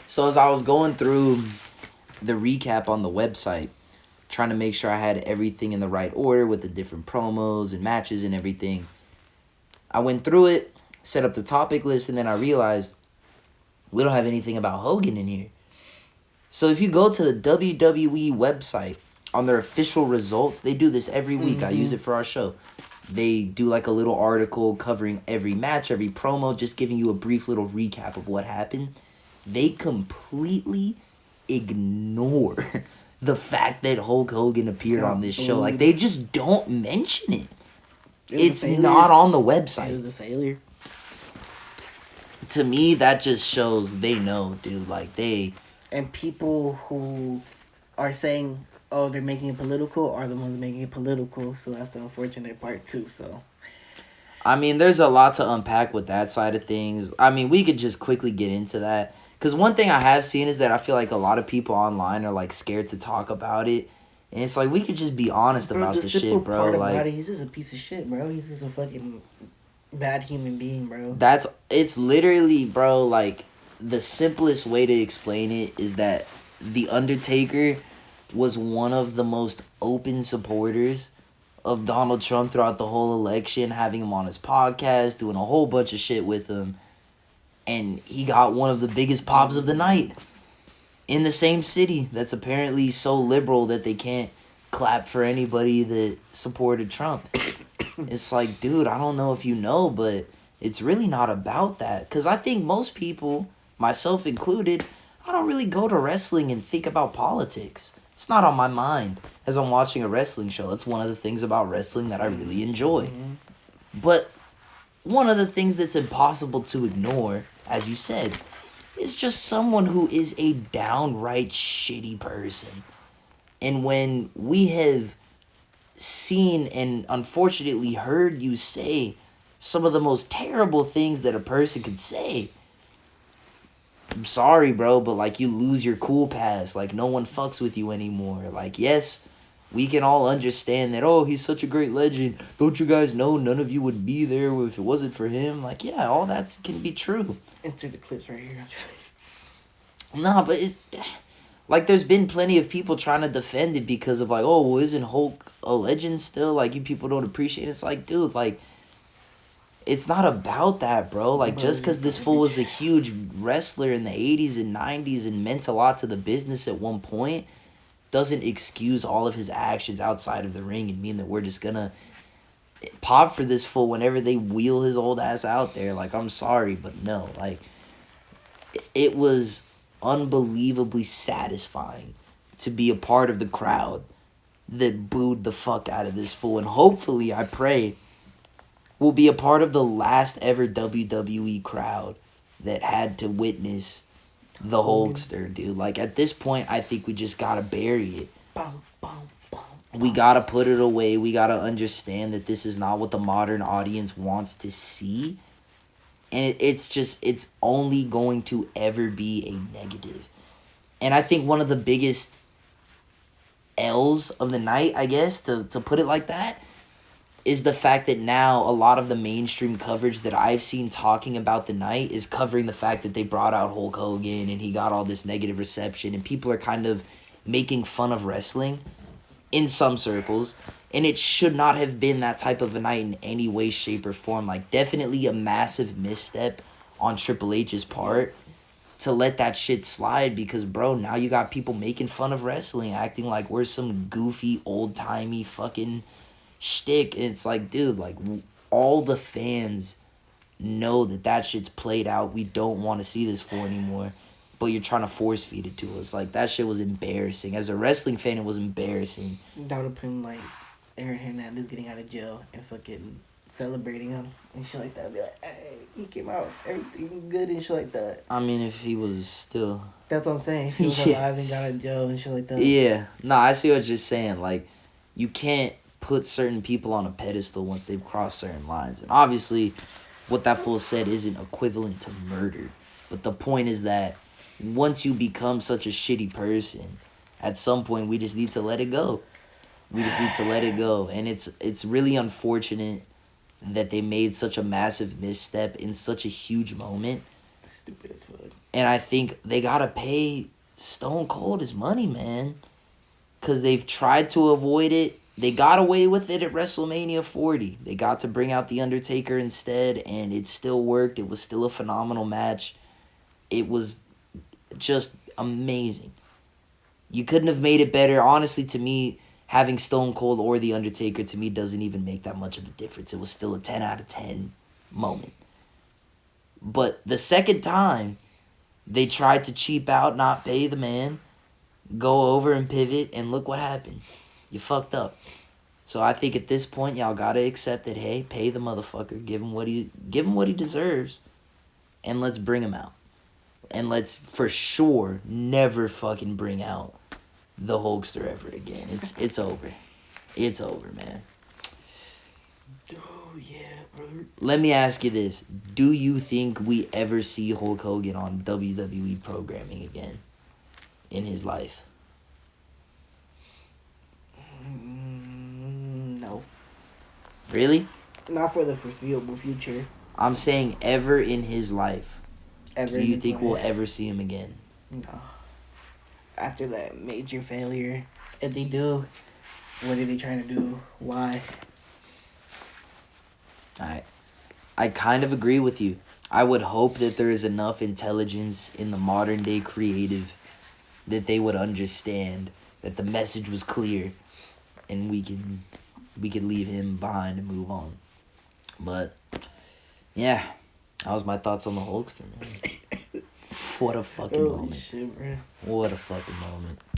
So as I was going through the recap on the website, trying to make sure I had everything in the right order with the different promos and matches and everything, I went through it, set up the topic list, and then I realized we don't have anything about Hogan in here. So if you go to the WWE website, on their official results, they do this every week. I use it for our show. They do like a little article covering every match, every promo, just giving you a brief little recap of what happened. They completely ignore the fact that Hulk Hogan appeared on this show. Like, they just don't mention it. It's not on the website. It was a failure. To me, that just shows they know, dude. Like, they... And people who are saying, oh, they're making it political, are the ones making it political. So that's the unfortunate part, too. So, I mean, there's a lot to unpack with that side of things. I mean, we could just quickly get into that. Because one thing I have seen is that I feel like a lot of people online are, like, scared to talk about it. And it's like, we could just be honest about this shit, bro. Part like, about it, he's just a piece of shit, bro. He's just a fucking bad human being, bro. It's literally, bro, like, the simplest way to explain it is that The Undertaker was one of the most open supporters of Donald Trump throughout the whole election, having him on his podcast, doing a whole bunch of shit with him. And he got one of the biggest pops of the night in the same city that's apparently so liberal that they can't clap for anybody that supported Trump. It's like, dude, I don't know if you know, but it's really not about that. Because I think most people, myself included, I don't really go to wrestling and think about politics. It's not on my mind as I'm watching a wrestling show. That's one of the things about wrestling that I really enjoy. But one of the things that's impossible to ignore, as you said, is just someone who is a downright shitty person. And when we have seen and unfortunately heard you say some of the most terrible things that a person could say, I'm sorry, bro, but, like, you lose your cool pass. Like, no one fucks with you anymore. Like, yes, we can all understand that, oh, he's such a great legend. Don't you guys know none of you would be there if it wasn't for him? Like, yeah, all that can be true. Insert the clips right here. Nah, but it's... Like, there's been plenty of people trying to defend it because of, like, oh, well, isn't Hulk a legend still? Like, you people don't appreciate it. It's like, dude, like... It's not about that, bro. Like, just because this fool was a huge wrestler in the 80s and 90s and meant a lot to the business at one point doesn't excuse all of his actions outside of the ring and mean that we're just gonna pop for this fool whenever they wheel his old ass out there. Like, I'm sorry, but no. Like, it was unbelievably satisfying to be a part of the crowd that booed the fuck out of this fool. And hopefully, I pray, will be a part of the last ever WWE crowd that had to witness the Hulkster, dude. Like, at this point, I think we just gotta bury it. We gotta put it away. We gotta understand that this is not what the modern audience wants to see. And it's only going to ever be a negative. And I think one of the biggest L's of the night, I guess, to put it like that, is the fact that now a lot of the mainstream coverage that I've seen talking about the night is covering the fact that they brought out Hulk Hogan and he got all this negative reception, and people are kind of making fun of wrestling in some circles, and it should not have been that type of a night in any way, shape, or form. Like, definitely a massive misstep on Triple H's part to let that shit slide because, bro, now you got people making fun of wrestling, acting like we're some goofy, old-timey fucking shtick. And it's like, dude, like, all the fans know that shit's played out. We don't want to see this fool anymore, but you're trying to force feed it to us. Like, that shit was embarrassing. As a wrestling fan, it was embarrassing. That would have been like Aaron Hernandez getting out of jail and fucking celebrating him and shit like that. Be like, hey, he came out, everything was good and shit like that. I mean, if he was still... That's what I'm saying. If he was alive and got out of jail and shit like that. Yeah. No, I see what you're saying. Like, you can't put certain people on a pedestal once they've crossed certain lines. And obviously, what that fool said isn't equivalent to murder. But the point is that once you become such a shitty person, at some point we just need to let it go. We just need to let it go. And it's really unfortunate that they made such a massive misstep in such a huge moment Stupid as fuck. And I think they gotta pay Stone Cold his money, man. Because they've tried to avoid it. They got away with it at WrestleMania 40. They got to bring out The Undertaker instead, and it still worked. It was still a phenomenal match. It was just amazing. You couldn't have made it better. Honestly, to me, having Stone Cold or The Undertaker, to me, doesn't even make that much of a difference. It was still a 10 out of 10 moment. But the second time, they tried to cheap out, not pay the man, go over and pivot, and look what happened. You fucked up. So I think at this point, y'all gotta accept that, hey, pay the motherfucker, give him what he deserves, and let's bring him out. And let's, for sure, never fucking bring out the Hulkster ever again. It's over. It's over, man. Oh, yeah, bro. Let me ask you this. Do you think we ever see Hulk Hogan on WWE programming again in his life? No. Really? Not for the foreseeable future. I'm saying ever in his life. Ever. Do you think we'll ever see him again? No. After that major failure, if they do, what are they trying to do? Why? I kind of agree with you. I would hope that there is enough intelligence in the modern day creative that they would understand that the message was clear and we could leave him behind and move on. But yeah, that was my thoughts on the Hulkster, man. What a fucking moment. Shit, bro. What a fucking moment.